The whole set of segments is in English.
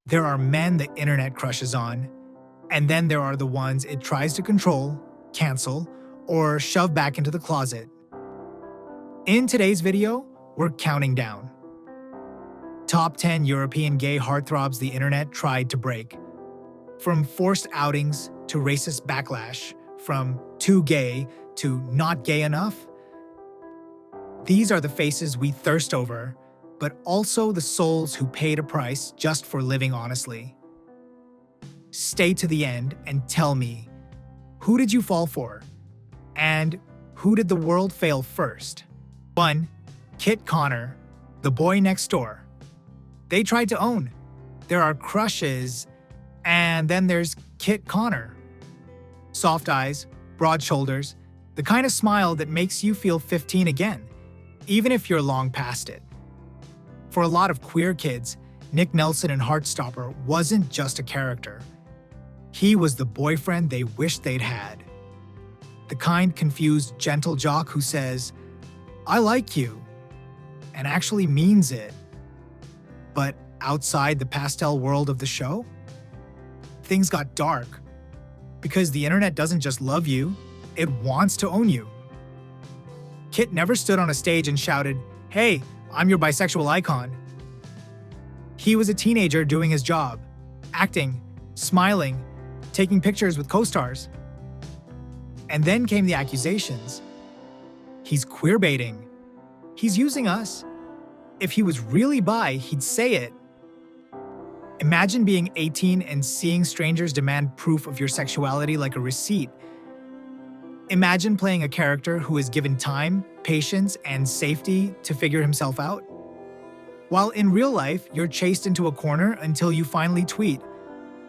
There are men the internet crushes on, and then there are the ones it tries to control, cancel, or shove back into the closet. In today's video, we're counting down. Top 10 European gay heartthrobs the internet tried to break. From forced outings to racist backlash, from too gay to not gay enough. These are the faces we thirst over, but also the souls who paid a price just for living honestly. Stay to the end and tell me, who did you fall for? And who did the world fail first? 1. Kit Connor, the boy next door. They tried to own. There are crushes, and then there's Kit Connor. Soft eyes, broad shoulders, the kind of smile that makes you feel 15 again, even if you're long past it. For a lot of queer kids, Nick Nelson in Heartstopper wasn't just a character. He was the boyfriend they wished they'd had. The kind, confused, gentle jock who says, "I like you," and actually means it. But outside the pastel world of the show, things got dark. Because the internet doesn't just love you, it wants to own you. Kit never stood on a stage and shouted, "Hey, I'm your bisexual icon." He was a teenager doing his job, acting, smiling, taking pictures with co-stars. And then came the accusations. He's queerbaiting. He's using us. If he was really bi, he'd say it. Imagine being 18 and seeing strangers demand proof of your sexuality like a receipt. Imagine playing a character who is given time, patience, and safety to figure himself out. While in real life, you're chased into a corner until you finally tweet,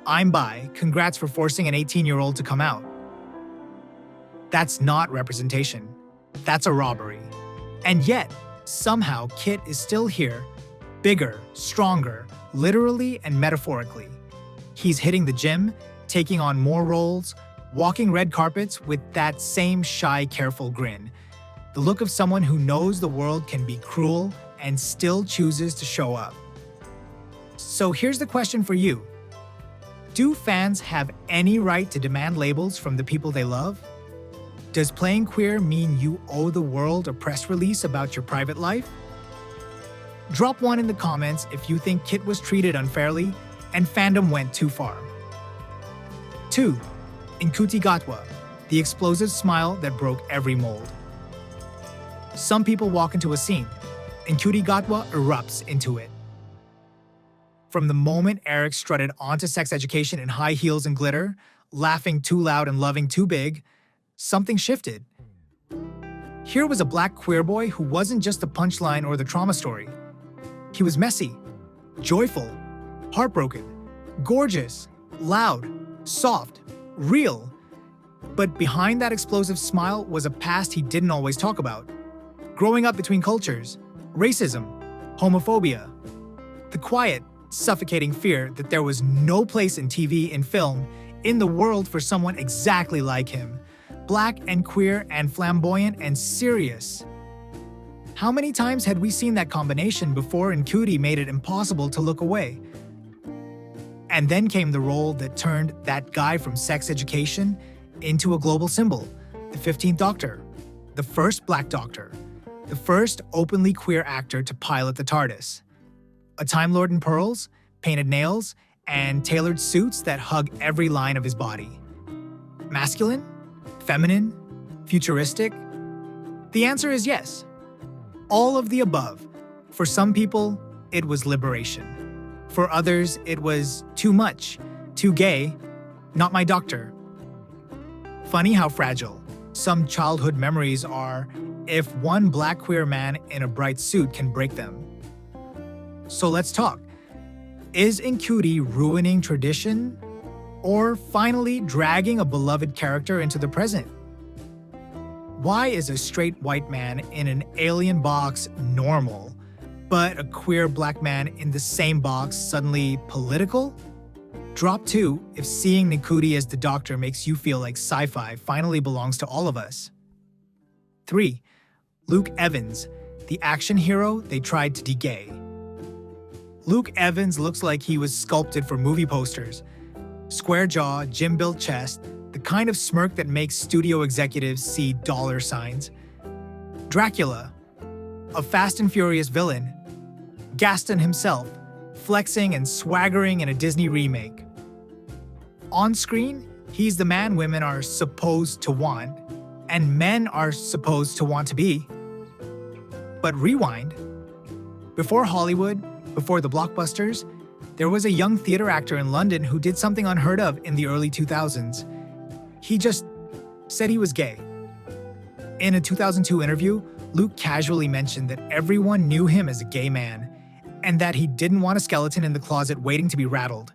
"I'm bi, congrats for forcing an 18-year-old to come out." That's not representation. That's a robbery. And yet, somehow Kit is still here, bigger, stronger, literally and metaphorically. He's hitting the gym, taking on more roles, walking red carpets with that same shy, careful grin. The look of someone who knows the world can be cruel and still chooses to show up. So here's the question for you. Do fans have any right to demand labels from the people they love? Does playing queer mean you owe the world a press release about your private life? Drop one in the comments if you think Kit was treated unfairly and fandom went too far. 2. Ncuti Gatwa, the explosive smile that broke every mold. Some people walk into a scene. Ncuti Gatwa erupts into it. From the moment Eric strutted onto sex education in high heels and glitter, laughing too loud and loving too big, something shifted. Here was a black queer boy who wasn't just the punchline or the trauma story. He was messy, joyful, heartbroken, gorgeous, loud, soft, real. But behind that explosive smile was a past he didn't always talk about. Growing up between cultures, racism, homophobia, the quiet, suffocating fear that there was no place in TV and film in the world for someone exactly like him. Black and queer and flamboyant and serious. How many times had we seen that combination before Ncuti made it impossible to look away? And then came the role that turned that guy from sex education into a global symbol, the 15th Doctor, the first black doctor, the first openly queer actor to pilot the TARDIS. A Time Lord in pearls, painted nails, and tailored suits that hug every line of his body. Masculine? Feminine? Futuristic? The answer is yes. All of the above. For some people, it was liberation. For others, it was too much, too gay, not my doctor. Funny how fragile some childhood memories are if one black queer man in a bright suit can break them. So let's talk. Is Ncuti ruining tradition? Or finally dragging a beloved character into the present? Why is a straight white man in an alien box normal, but a queer black man in the same box suddenly political? Drop 2 if seeing Ncuti as the Doctor makes you feel like sci-fi finally belongs to all of us. 3. Luke Evans, the action hero they tried to de-gay. Luke Evans looks like he was sculpted for movie posters. Square jaw, gym-built chest, the kind of smirk that makes studio executives see dollar signs. Dracula, a Fast and Furious villain. Gaston himself, flexing and swaggering in a Disney remake. On screen, he's the man women are supposed to want, and men are supposed to want to be. But rewind. Before Hollywood, before the blockbusters, there was a young theater actor in London who did something unheard of in the early 2000s. He just said he was gay. In a 2002 interview, Luke casually mentioned that everyone knew him as a gay man, and that he didn't want a skeleton in the closet waiting to be rattled.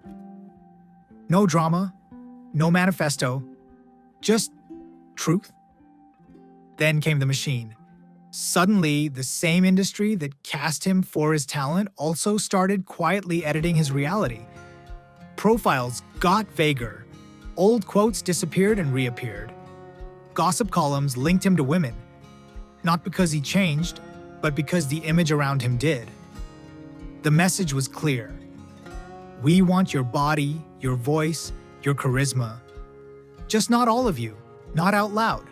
No drama, no manifesto, just truth. Then came the machine. Suddenly, the same industry that cast him for his talent also started quietly editing his reality. Profiles got vaguer. Old quotes disappeared and reappeared. Gossip columns linked him to women. Not because he changed, but because the image around him did. The message was clear. We want your body, your voice, your charisma. Just not all of you, not out loud.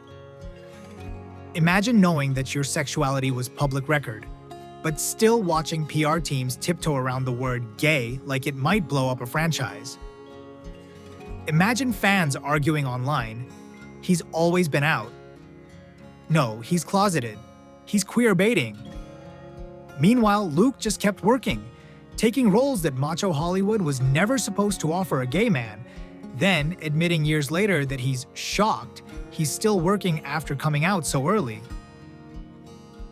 Imagine knowing that your sexuality was public record, but still watching PR teams tiptoe around the word gay like it might blow up a franchise. Imagine fans arguing online, he's always been out. No, he's closeted. He's queer baiting. Meanwhile, Luke just kept working, taking roles that macho Hollywood was never supposed to offer a gay man, then admitting years later that he's shocked he's still working after coming out so early.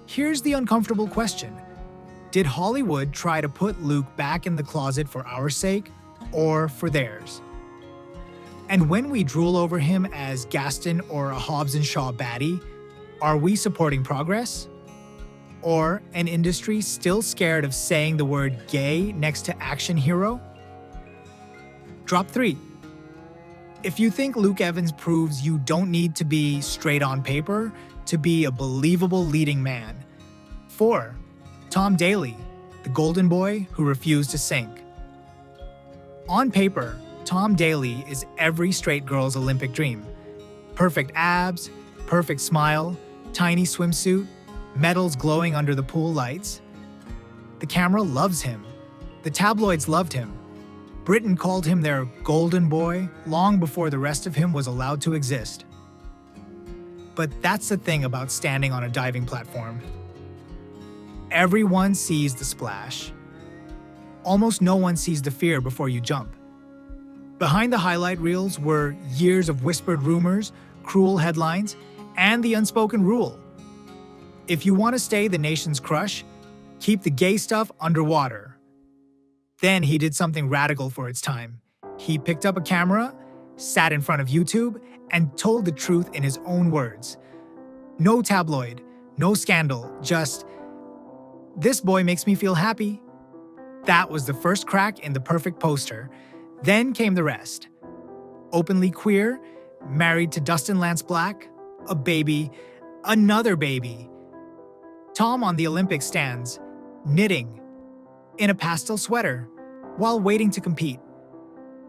Here's the uncomfortable question. Did Hollywood try to put Luke back in the closet for our sake, or for theirs? And when we drool over him as Gaston or a Hobbs and Shaw baddie, are we supporting progress? Or an industry still scared of saying the word gay next to action hero? Drop 3. If you think Luke Evans proves you don't need to be straight on paper to be a believable leading man. 4. Tom Daley, the golden boy who refused to sink. On paper, Tom Daley is every straight girl's Olympic dream. Perfect abs, perfect smile, tiny swimsuit, medals glowing under the pool lights. The camera loves him. The tabloids loved him. Britain called him their golden boy long before the rest of him was allowed to exist. But that's the thing about standing on a diving platform. Everyone sees the splash. Almost no one sees the fear before you jump. Behind the highlight reels were years of whispered rumors, cruel headlines, and the unspoken rule. If you want to stay the nation's crush, keep the gay stuff underwater. Then he did something radical for its time. He picked up a camera, sat in front of YouTube, and told the truth in his own words. No tabloid, no scandal, just, "This boy makes me feel happy." That was the first crack in the perfect poster. Then came the rest. Openly queer, married to Dustin Lance Black, a baby, another baby. Tom on the Olympic stands, knitting, in a pastel sweater, while waiting to compete.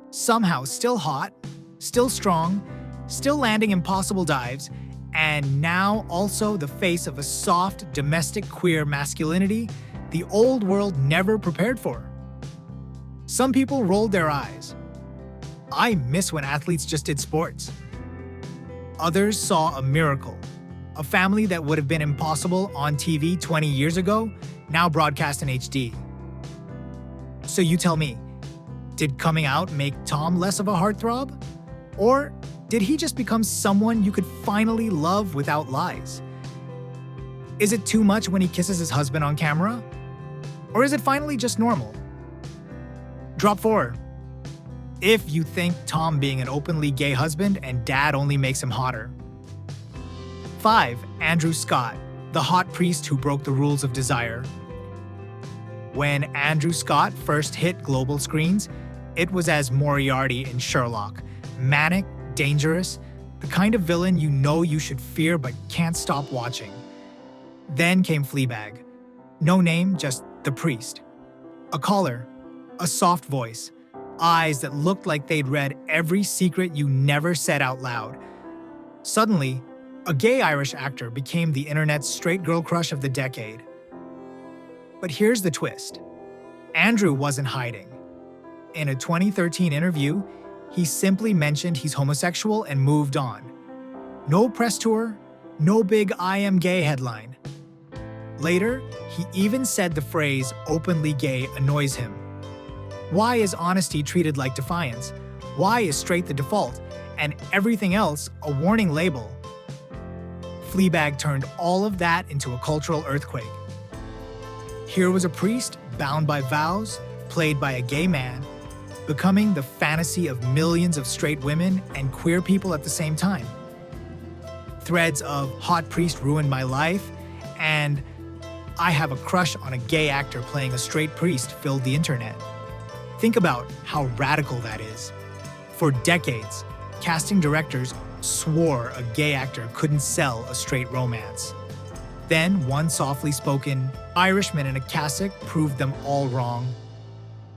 Somehow still hot, still strong, still landing impossible dives, and now also the face of a soft, domestic queer masculinity the old world never prepared for. Some people rolled their eyes. I miss when athletes just did sports. Others saw a miracle. A family that would have been impossible on TV 20 years ago, now broadcast in HD. So you tell me, did coming out make Tom less of a heartthrob? Or did he just become someone you could finally love without lies? Is it too much when he kisses his husband on camera? Or is it finally just normal? Drop 4. If you think Tom being an openly gay husband and dad only makes him hotter. 5. Andrew Scott, the hot priest who broke the rules of desire. When Andrew Scott first hit global screens, it was as Moriarty in Sherlock, manic, dangerous, the kind of villain you know you should fear but can't stop watching. Then came Fleabag. No name, just the priest. A collar, a soft voice, eyes that looked like they'd read every secret you never said out loud. Suddenly, a gay Irish actor became the internet's straight girl crush of the decade. But here's the twist. Andrew wasn't hiding. In a 2013 interview, he simply mentioned he's homosexual and moved on. No press tour, no big "I am gay" headline. Later, he even said the phrase "openly gay" annoys him. Why is honesty treated like defiance? Why is straight the default, and everything else a warning label? Fleabag turned all of that into a cultural earthquake. Here was a priest bound by vows, played by a gay man, becoming the fantasy of millions of straight women and queer people at the same time. Threads of "hot priest ruined my life" and "I have a crush on a gay actor playing a straight priest" filled the internet. Think about how radical that is. For decades, casting directors swore a gay actor couldn't sell a straight romance. Then one softly spoken Irishman in a cassock proved them all wrong.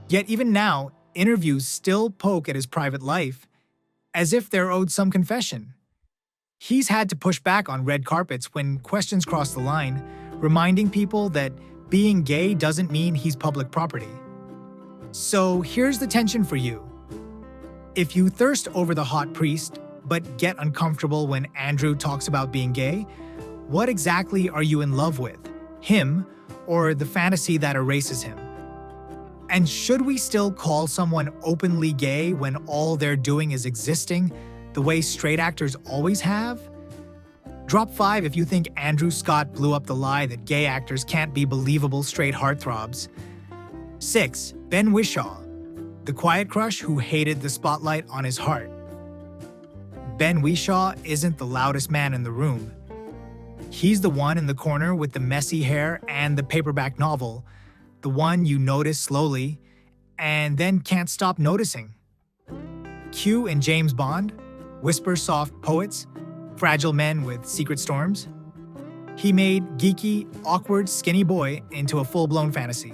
Yet even now, interviews still poke at his private life, as if they're owed some confession. He's had to push back on red carpets when questions cross the line, reminding people that being gay doesn't mean he's public property. So here's the tension for you. If you thirst over the hot priest, but get uncomfortable when Andrew talks about being gay, what exactly are you in love with? Him, or the fantasy that erases him? And should we still call someone openly gay when all they're doing is existing the way straight actors always have? Drop 5 if you think Andrew Scott blew up the lie that gay actors can't be believable straight heartthrobs. 6. Ben Whishaw, the quiet crush who hated the spotlight on his heart. Ben Whishaw isn't the loudest man in the room. He's the one in the corner with the messy hair and the paperback novel, the one you notice slowly and then can't stop noticing. Q and James Bond, whisper-soft poets, fragile men with secret storms. He made geeky, awkward, skinny boy into a full-blown fantasy.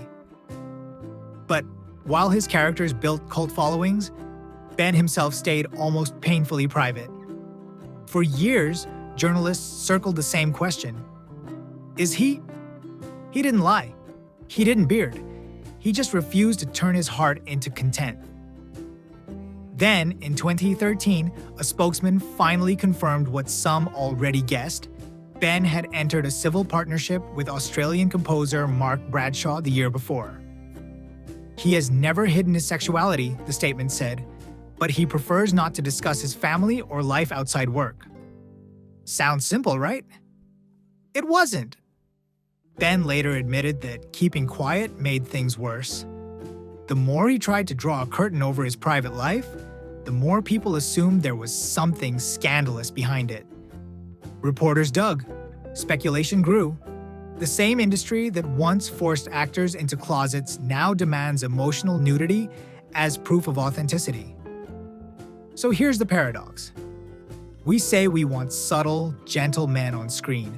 But while his characters built cult followings, Ben himself stayed almost painfully private. For years, journalists circled the same question. Is he? He didn't lie. He didn't beard. He just refused to turn his heart into content. Then, in 2013, a spokesman finally confirmed what some already guessed. Ben had entered a civil partnership with Australian composer Mark Bradshaw the year before. He has never hidden his sexuality, the statement said, but he prefers not to discuss his family or life outside work. Sounds simple, right? It wasn't. Ben later admitted that keeping quiet made things worse. The more he tried to draw a curtain over his private life, the more people assumed there was something scandalous behind it. Reporters dug. Speculation grew. The same industry that once forced actors into closets now demands emotional nudity as proof of authenticity. So here's the paradox. We say we want subtle, gentle men on screen.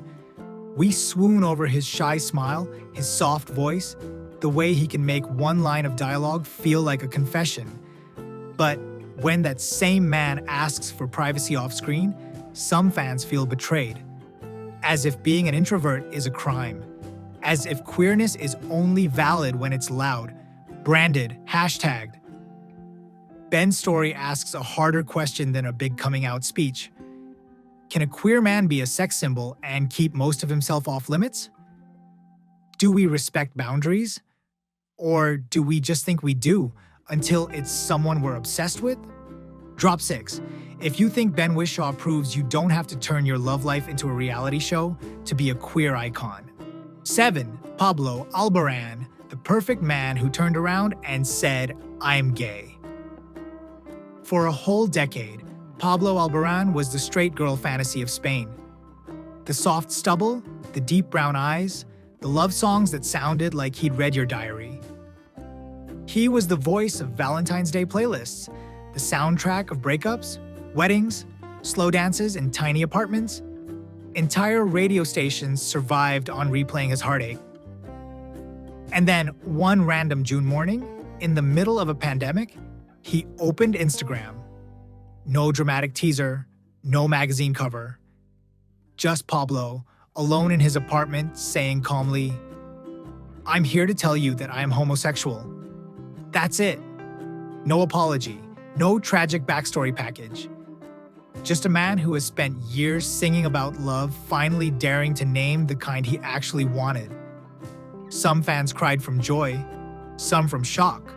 We swoon over his shy smile, his soft voice, the way he can make one line of dialogue feel like a confession. But when that same man asks for privacy off-screen, some fans feel betrayed. As if being an introvert is a crime. As if queerness is only valid when it's loud, branded, hashtagged. Ben's story asks a harder question than a big coming-out speech. Can a queer man be a sex symbol and keep most of himself off limits? Do we respect boundaries? Or do we just think we do until it's someone we're obsessed with? Drop 6. If you think Ben Whishaw proves you don't have to turn your love life into a reality show to be a queer icon. 7. Pablo Alborán, the perfect man who turned around and said, "I'm gay." For a whole decade, Pablo Alborán was the straight girl fantasy of Spain. The soft stubble, the deep brown eyes, the love songs that sounded like he'd read your diary. He was the voice of Valentine's Day playlists, the soundtrack of breakups, weddings, slow dances in tiny apartments. Entire radio stations survived on replaying his heartache. And then one random June morning, in the middle of a pandemic, he opened Instagram. No dramatic teaser, no magazine cover. Just Pablo, alone in his apartment, saying calmly, "I'm here to tell you that I am homosexual." That's it. No apology, no tragic backstory package. Just a man who has spent years singing about love finally daring to name the kind he actually wanted. Some fans cried from joy, some from shock.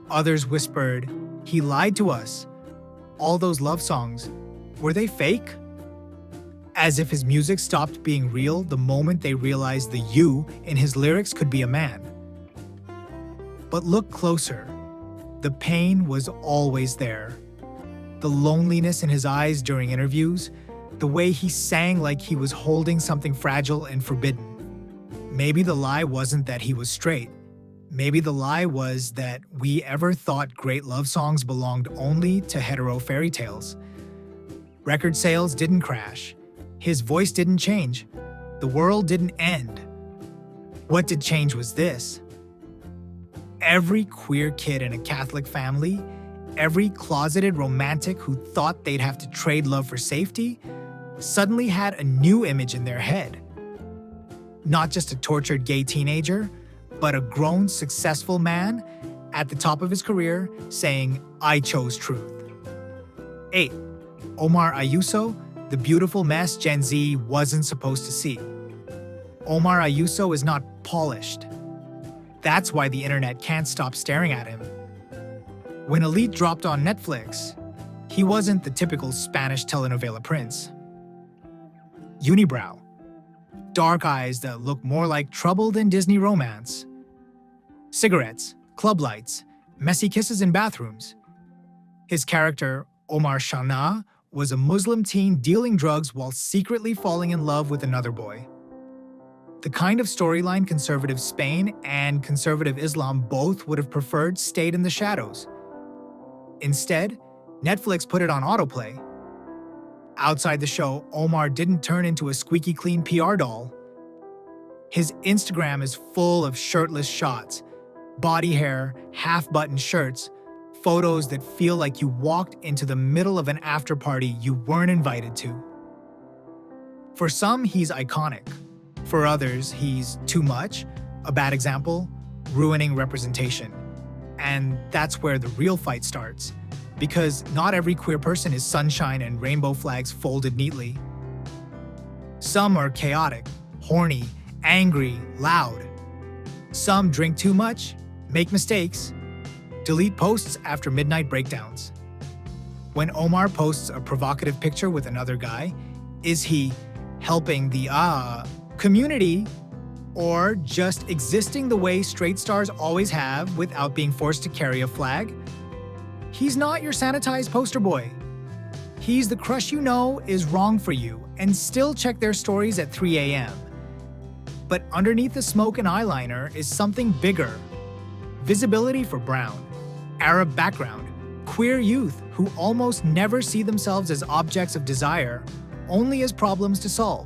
Others whispered, "He lied to us." All those love songs, were they fake? As if his music stopped being real the moment they realized the "you" in his lyrics could be a man. But look closer. The pain was always there. The loneliness in his eyes during interviews, the way he sang like he was holding something fragile and forbidden. Maybe the lie wasn't that he was straight. Maybe the lie was that we ever thought great love songs belonged only to hetero fairy tales. Record sales didn't crash. His voice didn't change. The world didn't end. What did change was this. Every queer kid in a Catholic family, every closeted romantic who thought they'd have to trade love for safety, suddenly had a new image in their head. Not just a tortured gay teenager, but a grown, successful man at the top of his career saying, "I chose truth." 8. Omar Ayuso, the beautiful mess Gen Z wasn't supposed to see. Omar Ayuso is not polished. That's why the internet can't stop staring at him. When Elite dropped on Netflix, he wasn't the typical Spanish telenovela prince. Unibrow. Dark eyes that look more like trouble than Disney romance. Cigarettes, club lights, messy kisses in bathrooms. His character, Omar Shana, was a Muslim teen dealing drugs while secretly falling in love with another boy. The kind of storyline conservative Spain and conservative Islam both would have preferred stayed in the shadows. Instead, Netflix put it on autoplay. Outside the show, Omar didn't turn into a squeaky clean PR doll. His Instagram is full of shirtless shots, body hair, half-buttoned shirts, photos that feel like you walked into the middle of an after-party you weren't invited to. For some, he's iconic. For others, he's too much, a bad example, ruining representation. And that's where the real fight starts. Because not every queer person is sunshine and rainbow flags folded neatly. Some are chaotic, horny, angry, loud. Some drink too much, make mistakes, delete posts after midnight breakdowns. When Omar posts a provocative picture with another guy, is he helping the community or just existing the way straight stars always have without being forced to carry a flag? He's not your sanitized poster boy. He's the crush you know is wrong for you and still check their stories at 3 a.m. But underneath the smoke and eyeliner is something bigger. Visibility for brown, Arab background, queer youth who almost never see themselves as objects of desire, only as problems to solve.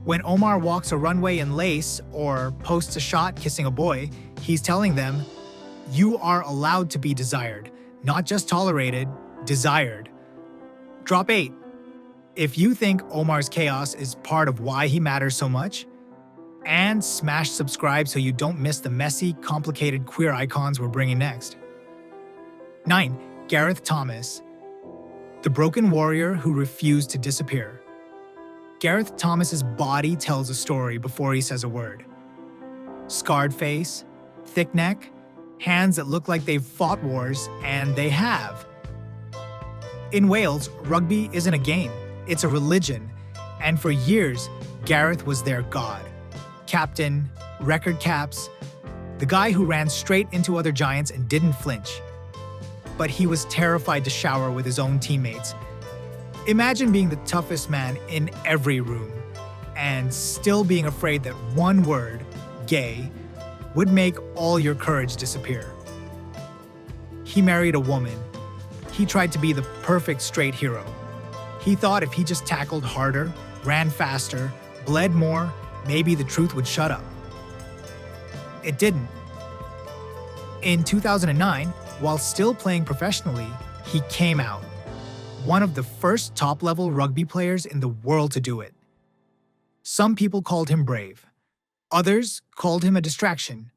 When Omar walks a runway in lace or posts a shot kissing a boy, he's telling them, you are allowed to be desired, not just tolerated, desired. Drop 8. If you think Omar's chaos is part of why he matters so much, and smash subscribe so you don't miss the messy, complicated queer icons we're bringing next. 9. Gareth Thomas, the broken warrior who refused to disappear. Gareth Thomas's body tells a story before he says a word. Scarred face, thick neck, hands that look like they've fought wars, and they have. In Wales, rugby isn't a game, it's a religion, and for years, Gareth was their god. Captain, record caps, the guy who ran straight into other giants and didn't flinch. But he was terrified to shower with his own teammates. Imagine being the toughest man in every room and still being afraid that one word, gay, would make all your courage disappear. He married a woman. He tried to be the perfect straight hero. He thought if he just tackled harder, ran faster, bled more, maybe the truth would shut up. it didn't. In 2009, while still playing professionally, he came out. One of the first top-level rugby players in the world to do it. Some people called him brave. Others called him a distraction.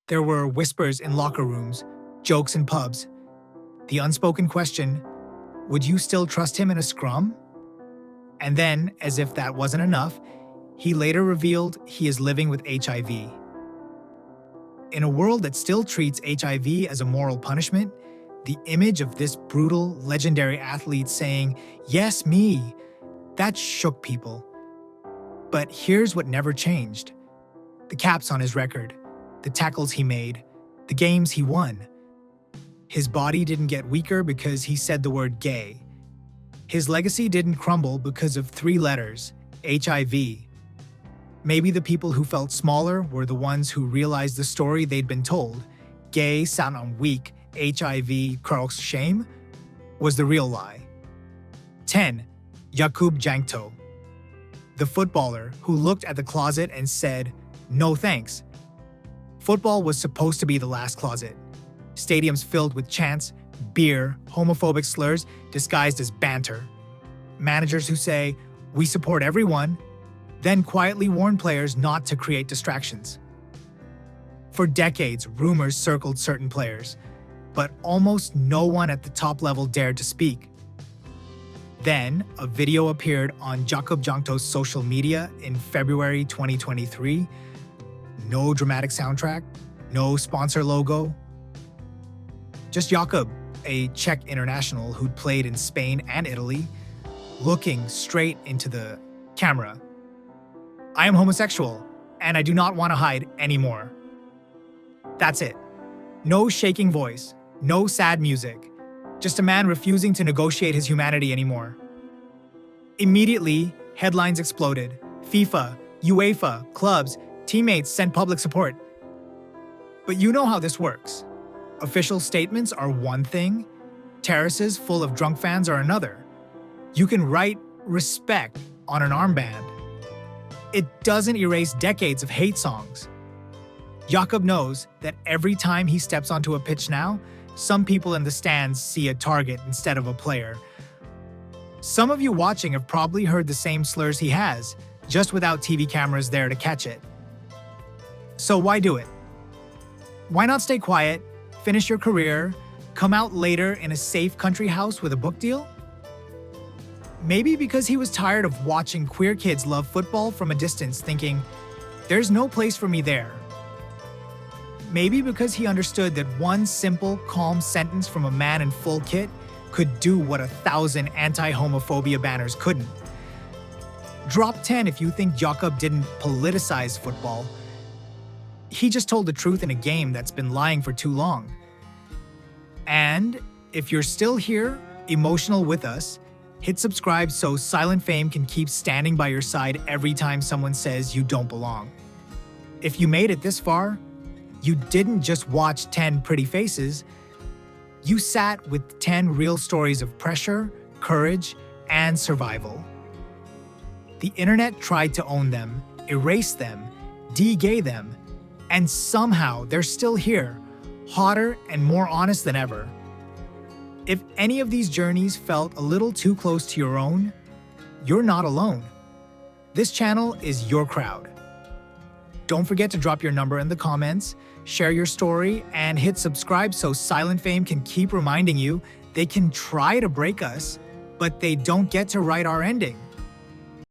There were whispers in locker rooms, jokes in pubs. The unspoken question, would you still trust him in a scrum? And then, as if that wasn't enough, he later revealed he is living with HIV. In a world that still treats HIV as a moral punishment, the image of this brutal, legendary athlete saying, "Yes, me," that shook people. But here's what never changed. The caps on his record, the tackles he made, the games he won. His body didn't get weaker because he said the word gay. His legacy didn't crumble because of 3 letters, HIV. Maybe the people who felt smaller were the ones who realized the story they'd been told. Gay sound weak, HIV, Karl's shame, was the real lie. 10. Ncuti Gatwa, the footballer who looked at the closet and said, "No thanks." Football was supposed to be the last closet. Stadiums filled with chants, beer, homophobic slurs disguised as banter. Managers who say, "We support everyone," then quietly warn players not to create distractions. For decades, rumors circled certain players, but almost no one at the top level dared to speak. Then, a video appeared on Ncuti Gatwa's social media in February 2023. No dramatic soundtrack, no sponsor logo. Just Jakub, a Czech international who'd played in Spain and Italy, looking straight into the camera. "I am homosexual, and I do not want to hide anymore." That's it. No shaking voice, no sad music, just a man refusing to negotiate his humanity anymore. Immediately, headlines exploded. FIFA, UEFA, clubs, teammates sent public support. But you know how this works. Official statements are one thing, terraces full of drunk fans are another. You can write respect on an armband. It doesn't erase decades of hate songs. Jakub knows that every time he steps onto a pitch now, some people in the stands see a target instead of a player. Some of you watching have probably heard the same slurs he has, just without TV cameras there to catch it. So why do it? Why not stay quiet, finish your career, come out later in a safe country house with a book deal? Maybe because he was tired of watching queer kids love football from a distance, thinking, "There's no place for me there." Maybe because he understood that one simple, calm sentence from a man in full kit could do what 1,000 anti-homophobia banners couldn't. Drop 10 if you think Jakub didn't politicize football. He just told the truth in a game that's been lying for too long. And if you're still here, emotional with us, hit subscribe so Silent Fame can keep standing by your side every time someone says you don't belong. If you made it this far, you didn't just watch 10 pretty faces, you sat with 10 real stories of pressure, courage, and survival. The internet tried to own them, erase them, de-gay them, and somehow they're still here, hotter and more honest than ever. If any of these journeys felt a little too close to your own, you're not alone. This channel is your crowd. Don't forget to drop your number in the comments, share your story, and hit subscribe so Silent Fame can keep reminding you they can try to break us, but they don't get to write our ending.